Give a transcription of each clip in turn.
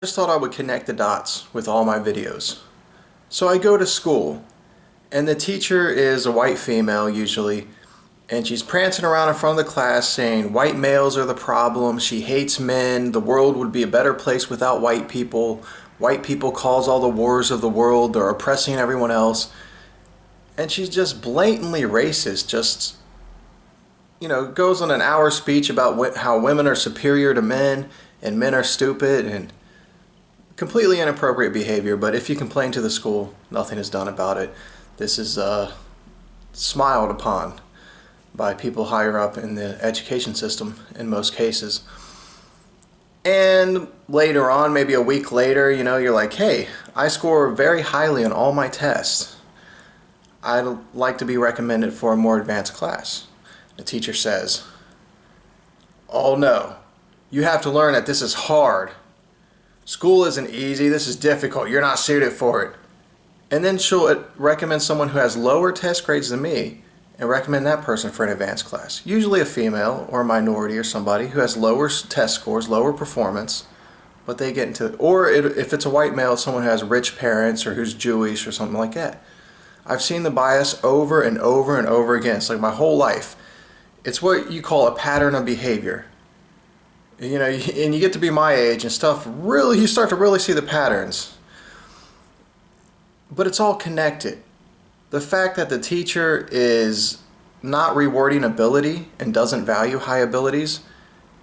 Just thought I would connect the dots with all my videos. So I go to school, and the teacher is a white female usually, and she's prancing around in front of the class saying white males are the problem, she hates men, the world would be a better place without white people cause all the wars of the world, they're oppressing everyone else. And she's just blatantly racist, just, goes on an hour speech about how women are superior to men and men are stupid and completely inappropriate behavior. But if you complain to the school, nothing is done about it. This is smiled upon by people higher up in the education system in most cases. And later on, maybe a week later, you're like, hey, I score very highly on all my tests. I'd like to be recommended for a more advanced class. The teacher says, oh no, you have to learn that this is hard. School isn't easy, this is difficult, you're not suited for it. And then she'll recommend someone who has lower test grades than me and recommend that person for an advanced class. Usually a female or a minority or somebody who has lower test scores, lower performance, but they get into it. Or if it's a white male, someone who has rich parents or who's Jewish or something like that. I've seen the bias over and over and over again. It's like my whole life. It's what you call a pattern of behavior. And you get to be my age and stuff, really, you start to really see the patterns. But it's all connected. The fact that the teacher is not rewarding ability and doesn't value high abilities,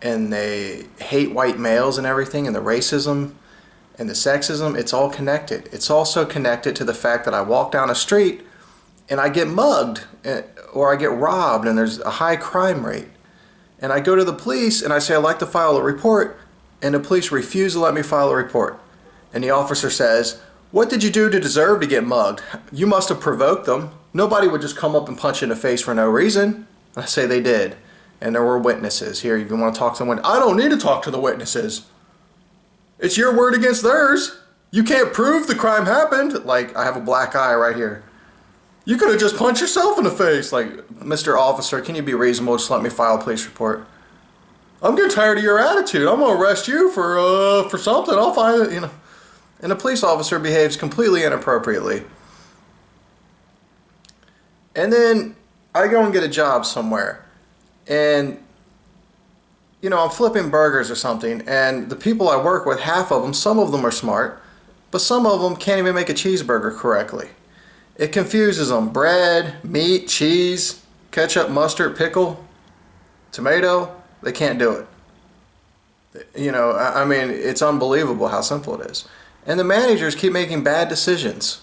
and they hate white males and everything, and the racism and the sexism, it's all connected. It's also connected to the fact that I walk down a street and I get mugged or I get robbed and there's a high crime rate. And I go to the police and I say I'd like to file a report, and the police refuse to let me file a report. And the officer says, what did you do to deserve to get mugged? You must have provoked them. Nobody would just come up and punch you in the face for no reason. And I say they did. And there were witnesses. Here, if you want to talk to someone, I don't need to talk to the witnesses. It's your word against theirs. You can't prove the crime happened. Like, I have a black eye right here. You could have just punched yourself in the face. Like, Mr. Officer, can you be reasonable? Just let me file a police report. I'm getting tired of your attitude. I'm going to arrest you for something. I'll find it, And the police officer behaves completely inappropriately. And then I go and get a job somewhere. And, I'm flipping burgers or something. And the people I work with, half of them, some of them are smart, but some of them can't even make a cheeseburger correctly. It confuses them. Bread, meat, cheese, ketchup, mustard, pickle, tomato, they can't do it. It's unbelievable how simple it is. And the managers keep making bad decisions.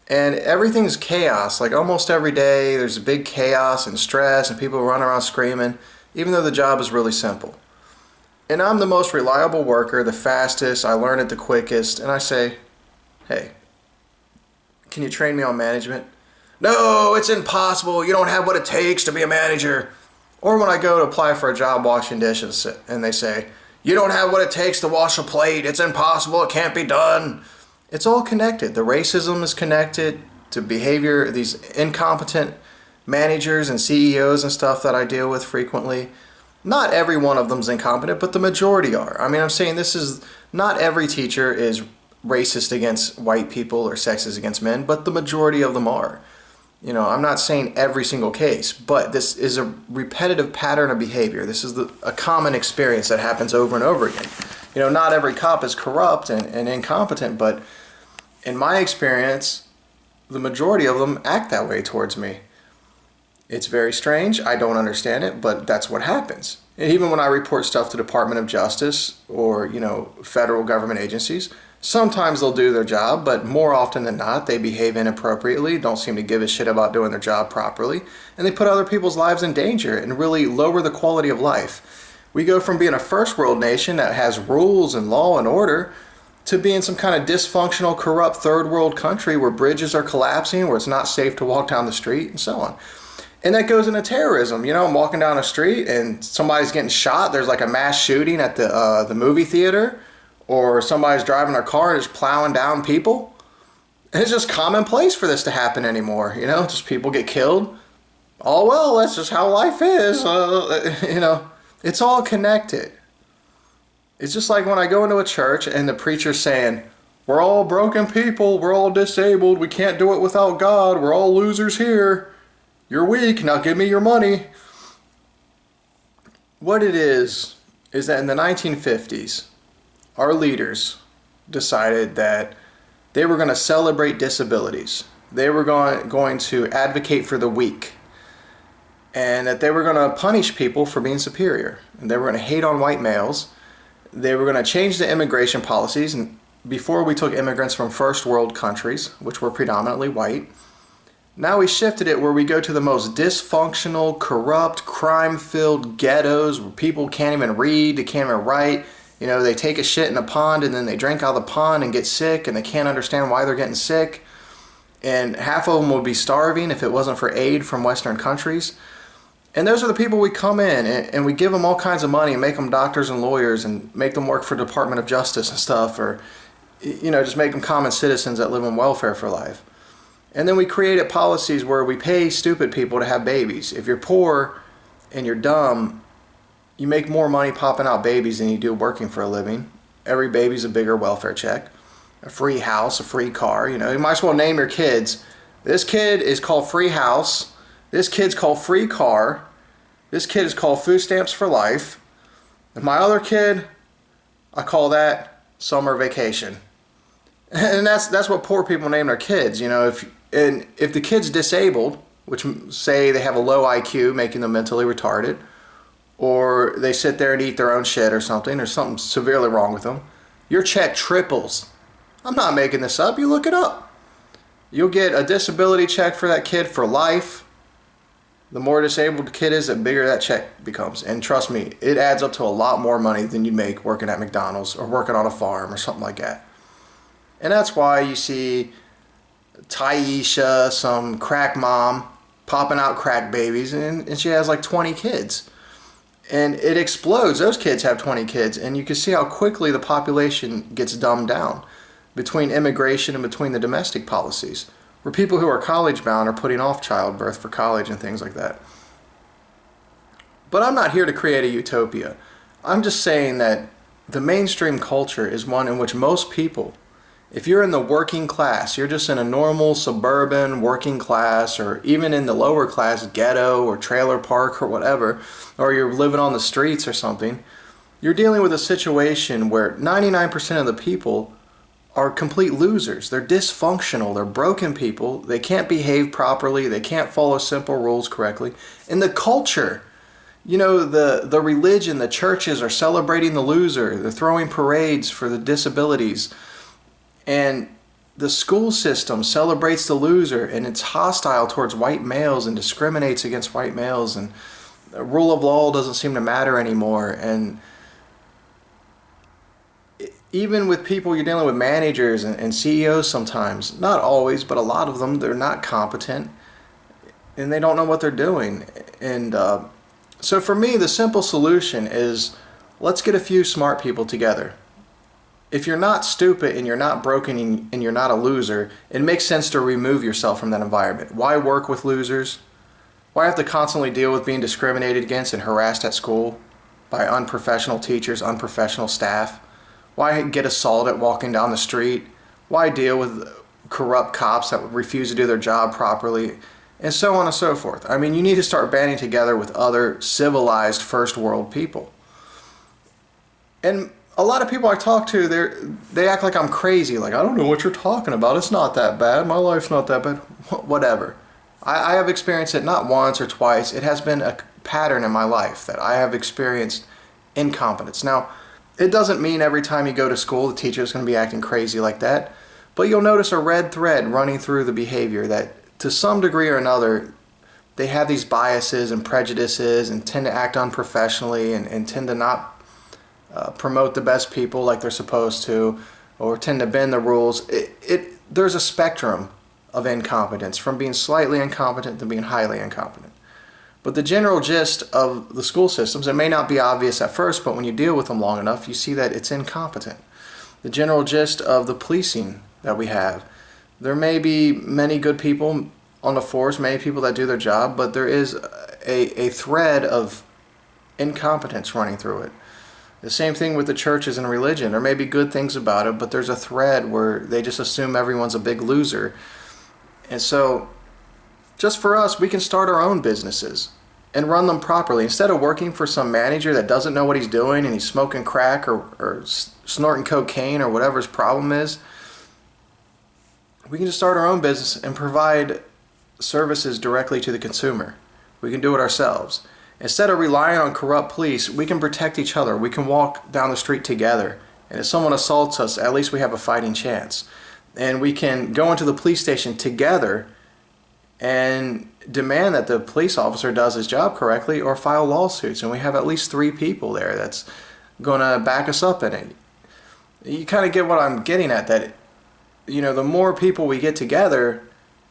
And everything's chaos. Like almost every day there's a big chaos and stress and people run around screaming, even though the job is really simple. And I'm the most reliable worker, the fastest, I learn it the quickest, and I say, hey, can you train me on management? No, it's impossible. You don't have what it takes to be a manager. Or when I go to apply for a job washing dishes and they say, you don't have what it takes to wash a plate. It's impossible. It can't be done. It's all connected. The racism is connected to behavior, these incompetent managers and CEOs and stuff that I deal with frequently. Not every one of them is incompetent, but the majority are. I'm saying not every teacher is racist against white people or sexist against men, but the majority of them are. I'm not saying every single case, but this is a repetitive pattern of behavior. This is a common experience that happens over and over again. Not every cop is corrupt and incompetent, but in my experience, the majority of them act that way towards me. It's very strange. I don't understand it, but that's what happens. And even when I report stuff to Department of Justice or, federal government agencies, sometimes they'll do their job, but more often than not, they behave inappropriately, don't seem to give a shit about doing their job properly, and they put other people's lives in danger and really lower the quality of life. We go from being a first world nation that has rules and law and order to being some kind of dysfunctional, corrupt third world country where bridges are collapsing, where it's not safe to walk down the street, and so on. And that goes into terrorism. I'm walking down the street and somebody's getting shot. There's like a mass shooting at the movie theater, or somebody's driving their car and just plowing down people. And it's just commonplace for this to happen anymore. Just people get killed. Oh, well, that's just how life is. It's all connected. It's just like when I go into a church and the preacher's saying, we're all broken people, we're all disabled, we can't do it without God, we're all losers here, you're weak, now give me your money. What it is that in the 1950s, our leaders decided that they were going to celebrate disabilities. They were going to advocate for the weak. And that they were going to punish people for being superior. And they were going to hate on white males. They were going to change the immigration policies. And before we took immigrants from first world countries, which were predominantly white, now we shifted it where we go to the most dysfunctional, corrupt, crime-filled ghettos where people can't even read, they can't even write. You know, they take a shit in a pond and then they drink out of the pond and get sick and they can't understand why they're getting sick. And half of them would be starving if it wasn't for aid from Western countries. And those are the people we come in and we give them all kinds of money and make them doctors and lawyers and make them work for Department of Justice and stuff, or, you know, just make them common citizens that live on welfare for life. And then we created policies where we pay stupid people to have babies. If you're poor and you're dumb, you make more money popping out babies than you do working for a living. Every baby's a bigger welfare check. A free house, a free car. You know, you might as well name your kids. This kid is called free house. This kid's called free car. This kid is called food stamps for life. And my other kid, I call that summer vacation. And that's what poor people name their kids. You know, if the kid's disabled, which say they have a low IQ, making them mentally retarded, or they sit there and eat their own shit or something severely wrong with them, your check triples. I'm not making this up. You look it up. You'll get a disability check for that kid for life. The more disabled the kid is, the bigger that check becomes. And trust me, it adds up to a lot more money than you make working at McDonald's or working on a farm or something like that. And that's why you see Taisha, some crack mom, popping out crack babies, and she has like 20 kids. And it explodes. Those kids have 20 kids, and you can see how quickly the population gets dumbed down between immigration and between the domestic policies, where people who are college bound are putting off childbirth for college and things like that. But I'm not here to create a utopia. I'm just saying that the mainstream culture is one in which most people, if you're in the working class, you're just in a normal suburban working class, or even in the lower class ghetto or trailer park or whatever, or you're living on the streets or something, you're dealing with a situation where 99% of the people are complete losers. They're dysfunctional. They're broken people. They can't behave properly. They can't follow simple rules correctly. And the culture, you know, the religion, the churches are celebrating the loser. They're throwing parades for the disabilities. And the school system celebrates the loser, and it's hostile towards white males and discriminates against white males, and the rule of law doesn't seem to matter anymore. And even with people, you're dealing with managers and CEOs sometimes, not always, but a lot of them, they're not competent and they don't know what they're doing. And so for me, the simple solution is, let's get a few smart people together. If you're not stupid and you're not broken and you're not a loser, it makes sense to remove yourself from that environment. Why work with losers? Why have to constantly deal with being discriminated against and harassed at school by unprofessional teachers, unprofessional staff? Why get assaulted walking down the street? Why deal with corrupt cops that refuse to do their job properly? And so on and so forth. I mean, you need to start banding together with other civilized first world people. And a lot of people I talk to, they act like I'm crazy. Like, I don't know what you're talking about. It's not that bad. My life's not that bad. Whatever. I have experienced it not once or twice. It has been a pattern in my life that I have experienced incompetence. Now, it doesn't mean every time you go to school the teacher is going to be acting crazy like that, but you'll notice a red thread running through the behavior that to some degree or another they have these biases and prejudices and tend to act unprofessionally and tend to not promote the best people like they're supposed to, or tend to bend the rules. There's a spectrum of incompetence, from being slightly incompetent to being highly incompetent. But the general gist of the school systems, it may not be obvious at first, but when you deal with them long enough, you see that it's incompetent. The general gist of the policing that we have, there may be many good people on the force, many people that do their job, but there is a thread of incompetence running through it. The same thing with the churches and religion. There may be good things about it, but there's a thread where they just assume everyone's a big loser. And so, just for us, we can start our own businesses and run them properly. Instead of working for some manager that doesn't know what he's doing and he's smoking crack or snorting cocaine or whatever his problem is, we can just start our own business and provide services directly to the consumer. We can do it ourselves. Instead of relying on corrupt police, we can protect each other. We can walk down the street together. And if someone assaults us, at least we have a fighting chance. And we can go into the police station together and demand that the police officer does his job correctly or file lawsuits. And we have at least 3 people there that's going to back us up in it. You kind of get what I'm getting at, that, the more people we get together,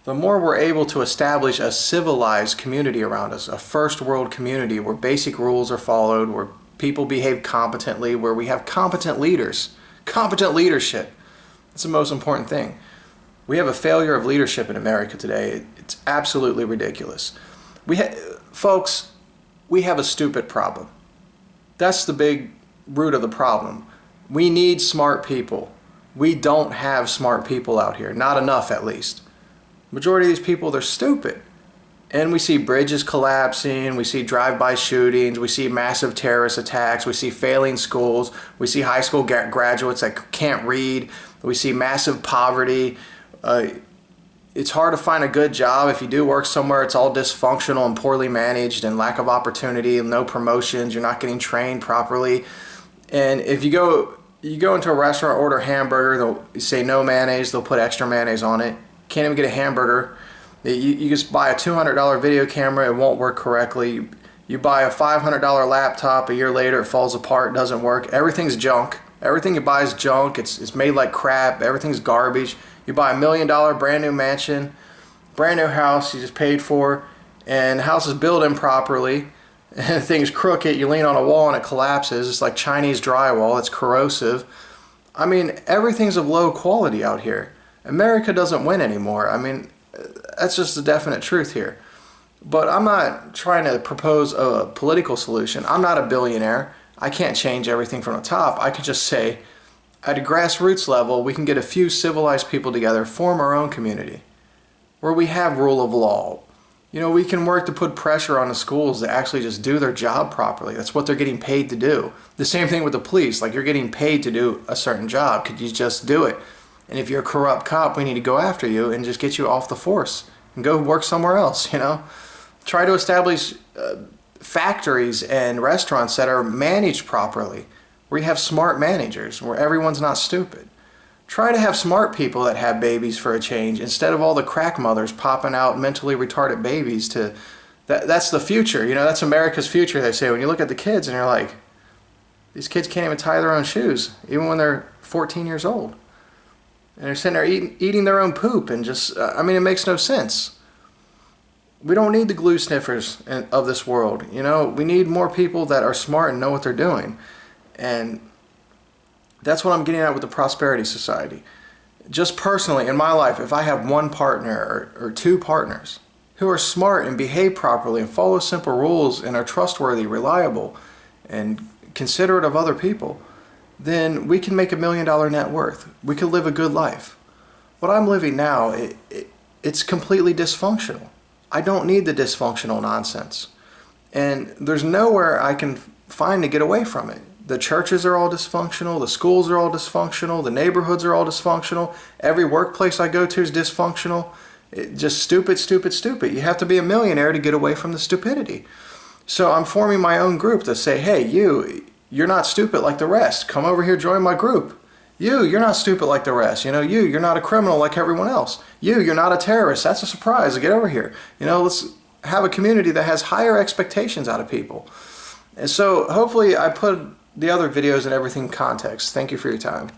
the more we're able to establish a civilized community around us, a first world community where basic rules are followed, where people behave competently, where we have competent leaders, competent leadership. That's the most important thing. We have a failure of leadership in America today. It's absolutely ridiculous. Folks, we have a stupid problem. That's the big root of the problem. We need smart people. We don't have smart people out here, not enough at least. Majority of these people, they're stupid. And we see bridges collapsing, we see drive-by shootings, we see massive terrorist attacks, we see failing schools, we see high school graduates that can't read, we see massive poverty. It's hard to find a good job. If you do work somewhere, it's all dysfunctional and poorly managed and lack of opportunity and no promotions, you're not getting trained properly. And if you go into a restaurant, order a hamburger, they'll say no mayonnaise, they'll put extra mayonnaise on it. Can't even get a hamburger. You just buy a $200 video camera, it won't work correctly. You buy a $500 laptop, a year later it falls apart, doesn't work. Everything's junk. Everything you buy is junk. It's made like crap. Everything's garbage. You buy $1 million brand new mansion, brand new house you just paid for, and the house is built improperly, and the thing's crooked. You lean on a wall and it collapses. It's like Chinese drywall. It's corrosive. I mean, everything's of low quality out here. America doesn't win anymore. I mean, that's just the definite truth here. But I'm not trying to propose a political solution. I'm not a billionaire. I can't change everything from the top. I could just say, at a grassroots level, we can get a few civilized people together, form our own community, where we have rule of law. We can work to put pressure on the schools to actually just do their job properly. That's what they're getting paid to do. The same thing with the police. Like, you're getting paid to do a certain job. Could you just do it? And if you're a corrupt cop, we need to go after you and just get you off the force and go work somewhere else, Try to establish factories and restaurants that are managed properly, where you have smart managers, where everyone's not stupid. Try to have smart people that have babies for a change, instead of all the crack mothers popping out mentally retarded babies that's the future, that's America's future, they say. When you look at the kids and you're like, these kids can't even tie their own shoes, even when they're 14 years old. And they're sitting there eating their own poop and just, it makes no sense. We don't need the glue sniffers of this world. We need more people that are smart and know what they're doing. And that's what I'm getting at with the Prosperity Society. Just personally, in my life, if I have one partner or 2 partners who are smart and behave properly and follow simple rules and are trustworthy, reliable, and considerate of other people, then we can make $1 million net worth. We can live a good life. What I'm living now, it's completely dysfunctional. I don't need the dysfunctional nonsense. And there's nowhere I can find to get away from it. The churches are all dysfunctional, the schools are all dysfunctional, the neighborhoods are all dysfunctional, every workplace I go to is dysfunctional. Just stupid, stupid, stupid. You have to be a millionaire to get away from the stupidity. So I'm forming my own group to say, hey, you're not stupid like the rest. Come over here, join my group. You're not stupid like the rest. You're not a criminal like everyone else. You're not a terrorist. That's a surprise. Get over here. Let's have a community that has higher expectations out of people. And so hopefully I put the other videos and everything in context. Thank you for your time.